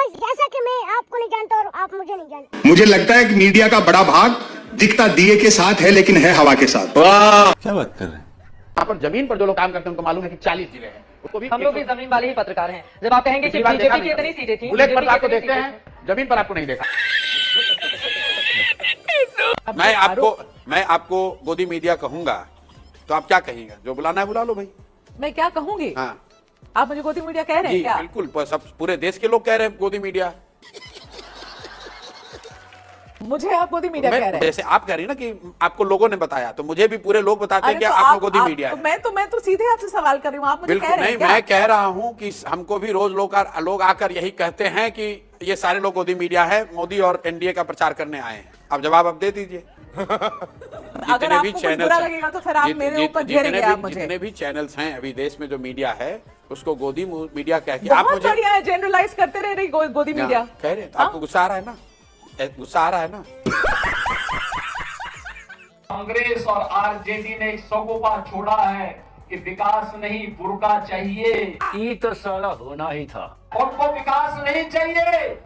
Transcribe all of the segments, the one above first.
Guys, जैसा कि मैं आपको नहीं जानता और आप मुझे नहीं जानते। मुझे लगता है कि मीडिया का बड़ा भाग दिखता दिए के साथ है लेकिन है हवा के साथ। क्या बात कर रहे हैं? यहाँ पर जमीन पर जो लोग काम करते हैं उनको मालूम है कि 40 जिले हैं। उसको भी हम लोग भी जमीन वाले ही पत्रकार हैं। जब आप कहेंगे कि बीजेपी की इतनी सीटें थी, बुलेट पर आपको देखते हैं, जमीन पर आपको नहीं देखा। मैं आपको गोदी मीडिया कहूंगा तो आप क्या कहेंगे? जो बुलाना है बुला लो भाई। मैं क्या कहूंगी? हाँ आप मुझे गोदी मीडिया कह रहे हैं जी क्या? बिल्कुल, सब पूरे देश के लोग कह रहे हैं गोदी मीडिया। मुझे आप गोदी मीडिया कह रहे हैं? जैसे आप कह रही हैं ना कि आपको लोगों ने बताया, तो मुझे भी पूरे लोग बताते हैं कि आपको गोदी मीडिया है। मैं तो सीधे आपसे सवाल कर रही हूँ, आप मुझे कह रहे हैं क्या? मैं कह रहा हूं कि हमको भी रोज लोग आकर यही कहते हैं कि ये सारे लोग गोदी मीडिया है, मोदी और एनडीए का प्रचार करने आए हैं। अब जवाब आप दे दीजिए। अगर आपको कुछ बुरा लगेगा तो फिर आप मेरे ऊपर घेरेंगे आप मुझे। जितने भी चैनल्स हैं अभी देश में, जो मीडिया है उसको गोदी मीडिया कह के आप मुझे बढ़िया है, जनरलाइज करते रह रही गोदी मीडिया कह रहे हैं। आपको गुस्सा आ रहा है ना? गुस्सा आ रहा है ना? कांग्रेस और आरजेडी ने एक सौगोपा छोड़ा है कि विकास नहीं बुर्का चाहिए। ये तो साला होना ही था। उनको विकास नहीं चाहिए,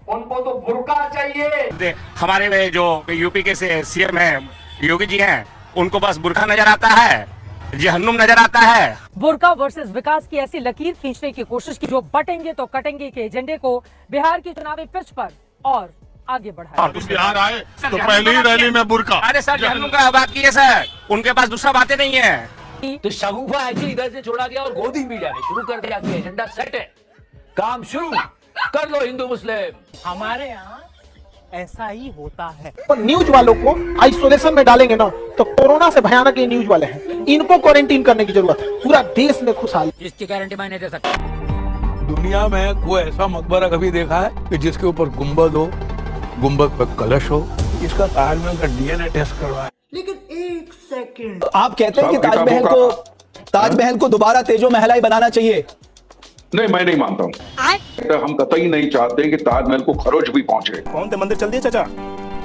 उनको तो बुर्का चाहिए। हमारे जो यूपी के सीएम हैं योगी जी हैं, उनको बस बुर्का नजर आता है, जहन्नुम नजर आता है। बुर्का वर्सेस विकास की ऐसी लकीर खींचने की कोशिश की जो बटेंगे तो कटेंगे के एजेंडे को बिहार की चुनावी पिच पर और आगे बढ़ाया। बिहार आए तो पहली ही रैली में बुर्का। अरे सर, जहन्नुम का बात की है सर, उनके पास दूसरा बातें नहीं है। तो शगुफा ऐसे इधर से छोड़ा गया और गोदी मीडिया ने शुरू कर दिया कि एजेंडा सेट है, काम शुरू कर लो हिंदू मुस्लिम। हमारे यहाँ ऐसा ही होता है। तो न्यूज वालों को आइसोलेशन में डालेंगे ना तो कोरोना से भयानक ये न्यूज वाले हैं, इनको क्वारंटीन करने की जरूरत है। पूरा देश में खुशहाल। इसकी गारंटी मैं नहीं दे सकता। दुनिया में कोई ऐसा मकबरा कभी देखा है कि जिसके ऊपर गुंबद हो, गुंबद पर कलश हो? इसका ताजमहल का डीएनए टेस्ट करवाए। लेकिन एक सेकंड, आप कहते हैं कि ताजमहल को दोबारा तेजो महलाई बनाना चाहिए। नहीं, मैं नहीं मानता हूँ। हम कतई नहीं चाहते कि ताजमहल को खरोच भी पहुंचे। कौन से मंदिर चल दिए चाचा?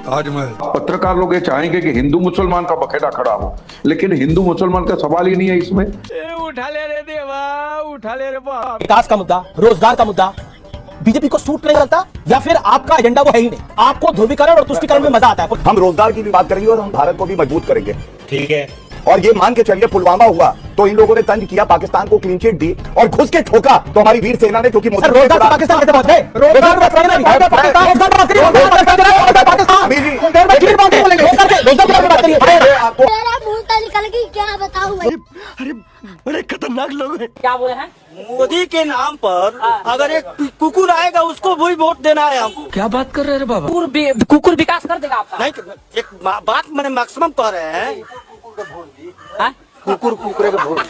ताजमहल। पत्रकार लोग ये चाहेंगे कि हिंदू मुसलमान का बखेड़ा खड़ा हो, लेकिन हिंदू मुसलमान का सवाल ही नहीं है इसमें। उठा ले रे देवा, उठा ले रे बाप। विकास का मुद्दा, रोजगार का मुद्दा बीजेपी को सूट नहीं करता, या फिर आपका एजेंडा वो है ही नहीं? आपको ध्रुवीकरण और तुष्टीकरण में मजा आता है। हम रोजगार की भी बात करेंगे और हम भारत को भी मजबूत करेंगे। ठीक है। और ये मान के चलिए पुलवामा हुआ तो इन लोगों ने तंज किया, पाकिस्तान को क्लीन चिट दी और घुस के ठोका तो हमारी वीर सेना ने, क्योंकि रोजगार पाकिस्तान कैसे पहुंच गए? क्या बताऊं? अरे बड़े खतरनाक लोग हैं। क्या बोले हैं? मोदी के नाम पर अगर एक कुकुर आएगा उसको वही वोट देना है हमको। क्या बात कर रहे हैं बाबा? कुकुर विकास कर देगा आपका? नहीं, एक बात मैंने मैक्सिमम कह रहे हैं, कुकुर कुकुरे को वोट।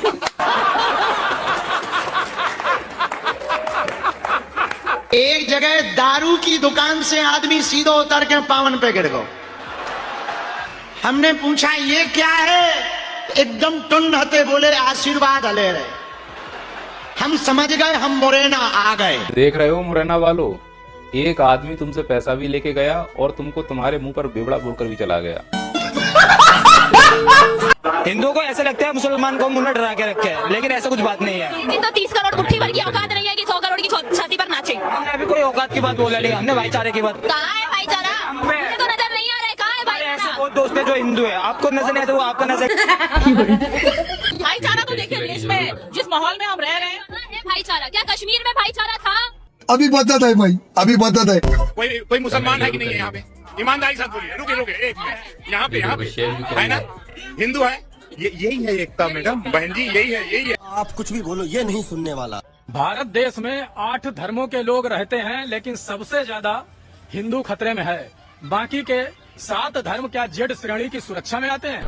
एक जगह दारू की दुकान से आदमी सीधो उतर के पावन पे गिर गया। हमने पूछा ये क्या है? एकदम टुन हते बोले आशीर्वाद हले रहे। हम समझ गए हम मुरैना आ गए। देख रहे हो मुरैना वालों, एक आदमी तुमसे पैसा भी लेके गया और तुमको तुम्हारे मुंह पर बेवड़ा बोलकर भी चला गया। हिंदुओं को ऐसे लगता है मुसलमान को मुंह में डरा के रखे है, लेकिन ऐसा कुछ बात नहीं है। तो 30 करोड़ मुट्ठी भर की औकात नहीं है कि 100 करोड़ की छाती पर नाचे। हमने अभी कोई औकात की बात बोला नहीं, हमने भाईचारे की बात। कहाँ है भाईचारा? मुझे तो नजर नहीं आ रहा है, कहाँ है भाईचारा? ऐसे बहुत दोस्त है जो हिंदू है, आपको नजर नहीं आता, वो आपको नजर। भाईचारा तो देखिए देश में जिस माहौल में हम रह रहे हैं, भाईचारा क्या कश्मीर में भाईचारा था? अभी बता है भाई, अभी बता है। कोई मुसलमान है कि नहीं है यहाँ पे? ईमानदारी साथ बोलिए। रुके एक मिनट, यहाँ पे है ना, हिंदू है, यही है एकता मैडम, बहन जी, यही है। आप कुछ भी बोलो, ये नहीं सुनने वाला। भारत देश में 8 धर्मों के लोग रहते हैं, लेकिन सबसे ज्यादा हिंदू खतरे में है। बाकी के 7 धर्म क्या जेड श्रेणी की सुरक्षा में आते हैं?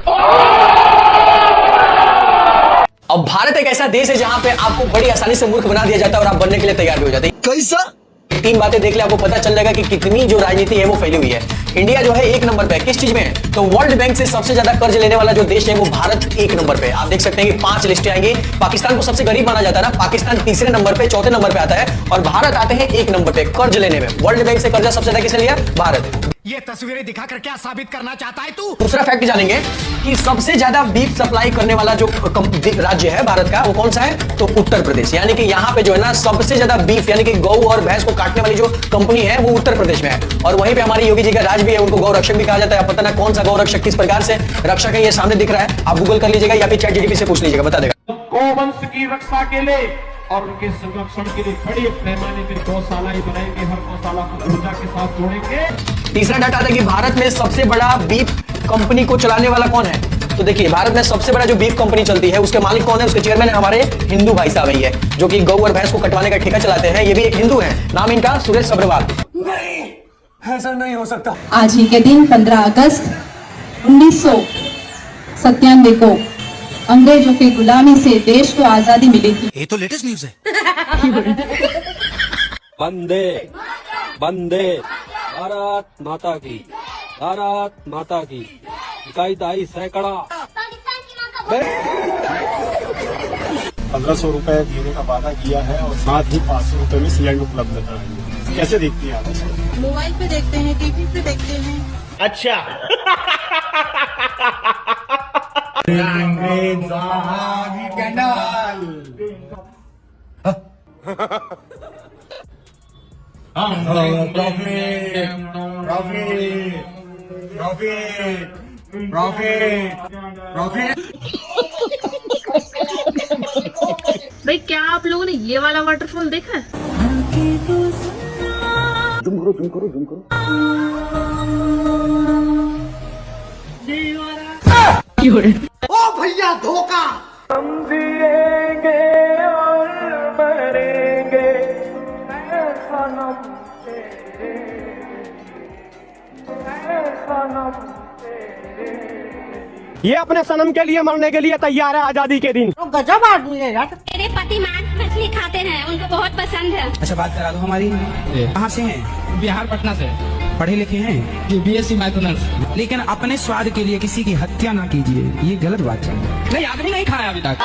अब भारत एक ऐसा देश है जहाँ पे आपको बड़ी आसानी से मूर्ख बना दिया जाता है और आप बनने के लिए तैयार भी हो जाते हैं। कैसा? 3 बातें देख ले, आपको पता चल जाएगा कि कितनी जो राजनीति है वो फैली हुई है। इंडिया जो है 1 नंबर पे है। किस चीज में? तो वर्ल्ड बैंक से सबसे ज्यादा कर्ज लेने वाला जो देश है वो भारत 1 नंबर पे है। आप देख सकते हैं कि 5 लिस्टें आएंगी। पाकिस्तान को सबसे गरीब माना जाता है ना, पाकिस्तान तीसरे नंबर पे, चौथे नंबर पे आता है, और भारत आते हैं 1 नंबर पे कर्ज लेने में। वर्ल्ड बैंक से कर्जा सबसे ज्यादा किसने लिया? भारत। ये तस्वीरें दिखाकर क्या साबित करना चाहता है तू? दूसरा फैक्ट जानेंगे कि सबसे ज्यादा बीफ सप्लाई करने वाला जो राज्य है भारत का, वो कौन सा है? तो उत्तर प्रदेश। यानी कि यहाँ पे जो है ना सबसे ज्यादा बीफ यानी कि गौ और भैंस को काटने वाली जो कंपनी है वो उत्तर प्रदेश में है। और वहीं पे हमारी योगी जी का राज भी है, उनको गौ रक्षक भी कहा जाता है। पता ना कौन सा गौ रक्षक किस प्रकार से रक्षक है, ये सामने दिख रहा है, आप गूगल कर लीजिएगा या फिर ChatGPT से पूछ लीजिएगा, बता देगा। गौवंश की रक्षा के लिए और उनके संरक्षण के लिए बड़े पैमाने पर गौशाला ही बनाएंगे, हर गौशाला को ऊर्जा के साथ जोड़ेंगे। तीसरा डाटा था कि भारत में सबसे बड़ा बीफ कंपनी को चलाने वाला कौन है? तो देखिए भारत में सबसे बड़ा जो बीफ कंपनी चलती है उसके मालिक कौन है? उसके चेयरमैन है हमारे हिंदू भाई साहब ही है, जो कि गौ और भैंस को कटवाने का ठेका चलाते हैं। ये भी एक हिंदू है, नाम इनका सुरेश सब्रवाल। नहीं, ऐसा नहीं हो सकता। आज ही के दिन 15 अगस्त 1997 को अंग्रेजों की गुलामी से देश को आजादी मिली थी। ये तो लेटेस्ट न्यूज है। वंदे वंदे भारत माता की, भारत माता की। इकाई दाई सैकड़ा 1500 रुपए देने का वादा किया है और साथ ही 500 रुपए में सिलेंडर उपलब्ध कराएंगे। कैसे देखती हैं आप? मोबाइल पे देखते हैं, टीवी पे देखते हैं। अच्छा। भाई क्या आप लोगों ने ये वाला वाटरफॉल देखा है? जुम करो जुम करो जुम करो। ओ भैया धोखा। हम जिएंगे और मरेंगे सनम तेरे, सनम तेरे। ये अपने सनम के लिए मरने के लिए तैयार है आजादी के दिन। गजब आदमी है यार। मेरे पति मांस मछली खाते हैं, उनको बहुत पसंद है। अच्छा बात करा दो हमारी। कहाँ से हैं? बिहार पटना से। पढ़े लिखे हैं? BSc mathematics. लेकिन अपने स्वाद के लिए किसी की हत्या ना कीजिए, ये गलत बात है। नहीं आदमी नहीं खाया अभी तक।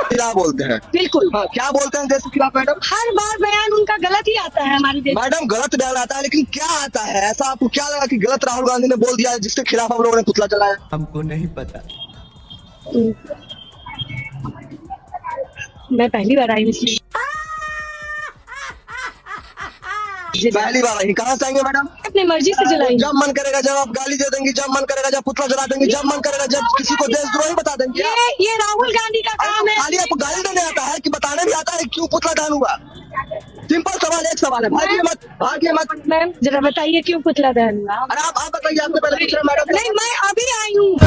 क्या बोलते हैं? बिल्कुल। हाँ, क्या बोलते हैं देश के खिलाफ मैडम? हर बार बयान उनका गलत ही आता है हमारे देश। मैडम गलत बयान आता है, लेकिन क्या आता है ऐसा? आपको क्या लगा कि गलत राहुल गांधी ने बोल दिया जिसके खिलाफ हम लोगों ने पुतला चलाया? हमको नहीं पता। मैं पहली बार आई इसलिए। पहली बार आई, कहाँ से आएंगे मैडम? अपने मर्जी से जलाएंगे। जब मन करेगा जब आप गाली दे देंगी, जब मन करेगा जब पुतला जला देंगी, जब मन करेगा जब किसी को देशद्रोही बता देंगे। ये राहुल गांधी का काम है। खाली आपको गाली देने आता है कि बताने भी आता है क्यों पुतला दहन हुआ? सिंपल सवाल, एक सवाल है, भागिए मत भागिए मत। मैम जरा बताइए क्यों पुतला दहन हुआ? अरे आप बताइए, आपसे पहले पूछ रहे मैडम। नहीं मैं अभी आई हूँ।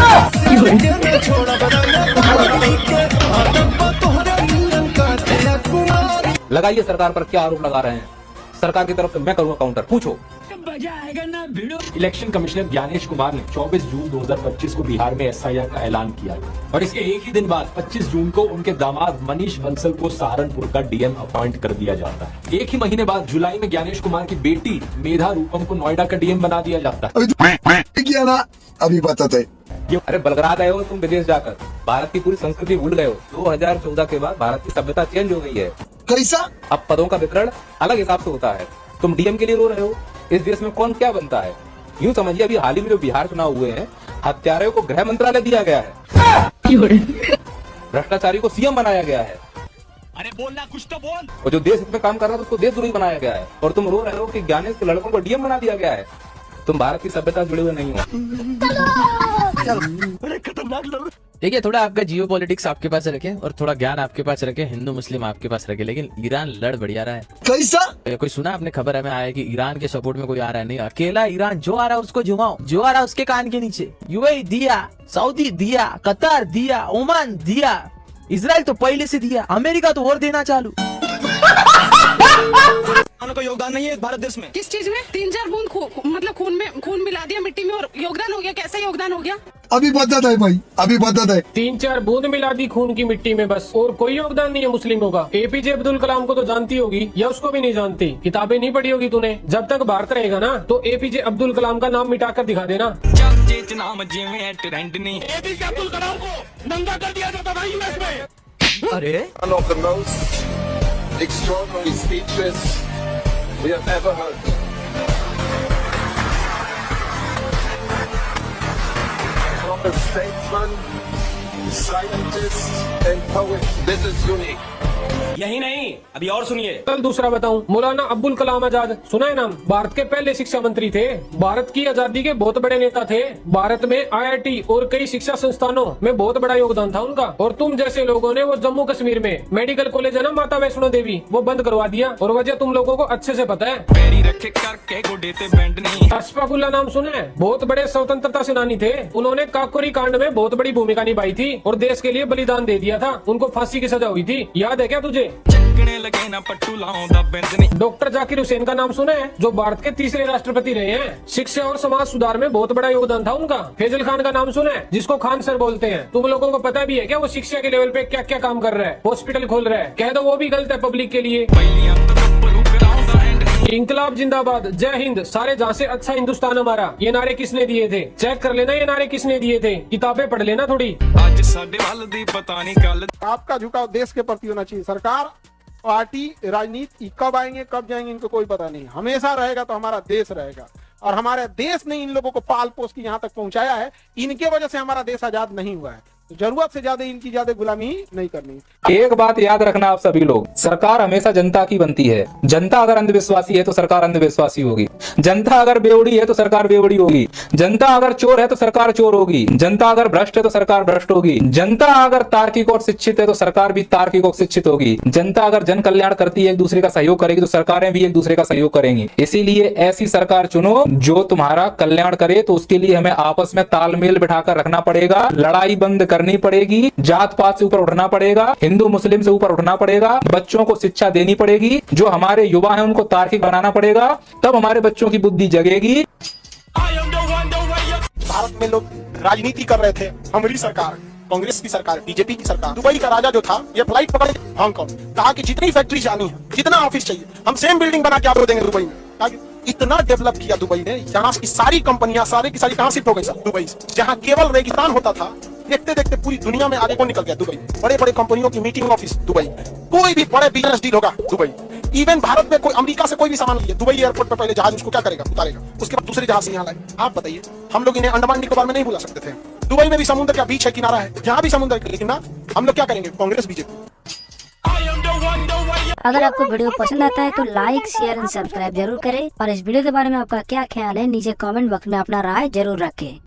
लगाइए सरकार पर क्या आरोप लगा रहे हैं, सरकार की तरफ से मैं करूंगा काउंटर, पूछो। मजा आएगा ना भिड़ो। इलेक्शन कमिश्नर ज्ञानेश कुमार ने 24 जून 2025 को बिहार में SIR का ऐलान किया और इसके एक ही दिन बाद 25 जून को उनके दामाद मनीष बंसल को सहारनपुर का DM अपॉइंट कर दिया जाता है। एक ही महीने बाद जुलाई में ज्ञानेश कुमार की बेटी मेधा रूपम को नोएडा का DM बना दिया जाता है। अभी बताते। अरे बलगरा गए हो तुम विदेश जाकर, भारत की पूरी संस्कृति भूल गए हो। 2014 के बाद भारत की सभ्यता चेंज हो गई है। कैसा? अब पदों का वितरण अलग हिसाब से होता है। तुम DM के लिए रो रहे हो, इस देश में कौन क्या बनता है? यूं समझिए अभी हाल ही में जो बिहार चुनाव हुए हैं, हत्यारों को गृह मंत्रालय दिया गया है, भ्रष्टाचारी को CM बनाया गया है। अरे बोलना कुछ तो बोल। और जो देश इसमें काम कर रहा था उसको देशद्रोही बनाया गया है। और तुम रो रहे हो कि ज्ञानेश के लड़कों को DM बना दिया गया है। तुम भारत की सभ्यता से जुड़े हुए नहीं हो। खतरनाक लोग। देखिए थोड़ा आपका जियोपॉलिटिक्स आपके पास रखे और थोड़ा ज्ञान आपके पास रखे, हिंदू मुस्लिम आपके पास रखे, लेकिन ईरान लड़ बढ़िया रहा है। कैसा? कोई सुना आपने खबर हमें आया कि ईरान के सपोर्ट में कोई आ रहा है? नहीं, अकेला ईरान जो आ रहा है उसको झुमाओ, जो आ रहा है उसके कान के नीचे। UAE दिया, सऊदी दिया, कतर दिया, ओमान दिया, इजराइल तो पहले से दिया, अमेरिका तो और देना चालू। का योगदान नहीं है भारत देश में। किस चीज में? 3-4 बूंद मतलब खून मिला दिया मिट्टी में और योगदान हो गया। कैसे योगदान हो गया? अभी बता दे भाई, अभी बता दे। 3-4 बूंद मिला दी खून की मिट्टी में बस, और कोई योगदान नहीं है मुस्लिमों का। APJ अब्दुल कलाम को तो जानती होगी या उसको भी नहीं जानती? किताबें नहीं पढ़ी होगी तूने। जब तक भारत रहेगा ना तो APJ अब्दुल कलाम का नाम मिटाकर दिखा देना। APJ अब्दुल कलाम को नंगा कर दिया जाता था US में। अरे extraordinary speeches we have ever heard. From a statesman, scientist and poet, this is unique. यही नहीं, अभी और सुनिए। कल दूसरा बताऊं, मौलाना अब्दुल कलाम आजाद, सुना है नाम? भारत के पहले शिक्षा मंत्री थे, भारत की आजादी के बहुत बड़े नेता थे, भारत में IIT और कई शिक्षा संस्थानों में बहुत बड़ा योगदान था उनका। और तुम जैसे लोगों ने वो जम्मू कश्मीर में मेडिकल कॉलेज है ना माता वैष्णो देवी, वो बंद करवा दिया, और वजह तुम लोगों को अच्छे से पता है। अशफाकुल्ला नाम सुना है? बहुत बड़े स्वतंत्रता सेनानी थे, उन्होंने काकोरी कांड में बहुत बड़ी भूमिका निभाई थी और देश के लिए बलिदान दे दिया था। उनको फांसी की सजा हुई थी, याद है क्या तुझे? डॉक्टर जाकिर हुसैन का नाम सुना है? जो भारत के तीसरे राष्ट्रपति रहे हैं। शिक्षा और समाज सुधार में बहुत बड़ा योगदान था उनका। फैजल खान का नाम सुना है? जिसको खान सर बोलते हैं। तुम लोगों को पता भी है क्या वो शिक्षा के लेवल पे क्या क्या काम कर रहा है? हॉस्पिटल खोल रहा है, कह दो वो भी गलत है पब्लिक के लिए। इंकलाब जिंदाबाद, जय हिंद, सारे जहां से अच्छा हिंदुस्तान हमारा, ये नारे किसने दिए थे? चेक कर लेना ये नारे किसने दिए थे, किताबें पढ़ लेना थोड़ी। आपका झुकाव देश के प्रति होना चाहिए। सरकार, पार्टी, राजनीति कब आएंगे कब जाएंगे इनको कोई पता नहीं, हमेशा रहेगा तो हमारा देश रहेगा। और हमारे देश ने इन लोगों को पाल पोस के यहाँ तक पहुंचाया है, इनके वजह से हमारा देश आजाद नहीं हुआ है। जरूरत से ज्यादा इनकी ज्यादा गुलामी नहीं करनी। एक बात याद रखना आप सभी लोग, सरकार हमेशा जनता की बनती है। जनता अगर अंधविश्वासी है तो सरकार अंधविश्वासी होगी, जनता अगर बेवड़ी है तो सरकार बेवड़ी होगी, जनता अगर चोर है तो सरकार चोर होगी, जनता अगर भ्रष्ट है तो सरकार भ्रष्ट होगी, जनता अगर तार्किक और शिक्षित है तो सरकार भी तार्किक और शिक्षित होगी, जनता अगर जन कल्याण करती है, एक दूसरे का सहयोग करेगी तो सरकारें भी एक दूसरे का सहयोग करेंगी। इसीलिए ऐसी सरकार चुनो जो तुम्हारा कल्याण करे। तो उसके लिए हमें आपस में तालमेल बिठाकर रखना पड़ेगा, लड़ाई बंद करनी पड़ेगी, जात पात से ऊपर उठना पड़ेगा, हिंदू मुस्लिम से ऊपर उठना पड़ेगा, बच्चों को शिक्षा देनी पड़ेगी, जो हमारे युवा हैं उनको तार्किक बनाना पड़ेगा, तब हमारे बच्चों की बुद्धि जगेगी। भारत में लोग राजनीति कर रहे थे, हमारी सरकार, कांग्रेस की सरकार, बीजेपी की सरकार, दुबई का राजा जो था ये फ्लाइट पकड़े हांगकांग, कहा कि जितनी फैक्ट्री जानी है, जितना ऑफिस चाहिए, हम सेम बिल्डिंग बना के आपको देंगे दुबई में। इतना डेवलप किया दुबई ने, यहाँ की सारी कंपनियां सारी की सारी कहां शिफ्ट हो गई सर? दुबई से। जहां केवल रेगिस्तान होता था, देखते देखते पूरी दुनिया में आगे कौन निकल गया? दुबई। बड़े बड़े कंपनियों की मीटिंग ऑफिस दुबई, कोई भी बड़े बिजनेस डील होगा दुबई। इवन भारत में कोई अमेरिका से कोई भी सामान लिए, दुबई एयरपोर्ट पर पहले जहाज उसको क्या करेगा? उतारेगा, उसके बाद दूसरे जहाज से यहाँ लाए। आप बताइए, हम लोग इन्हें अंडमान निकोबार में नहीं बुला सकते थे? दुबई में भी समुद्र का बीच है, किनारा है, जहाँ भी समुद्र, लेकिन ना हम लोग क्या करेंगे? कांग्रेस बीजेपी। अगर आपको वीडियो पसंद आता है तो लाइक, शेयर एंड सब्सक्राइब जरूर करें और इस वीडियो के बारे में आपका क्या ख्याल है नीचे कमेंट बॉक्स में अपना राय जरूर रखें।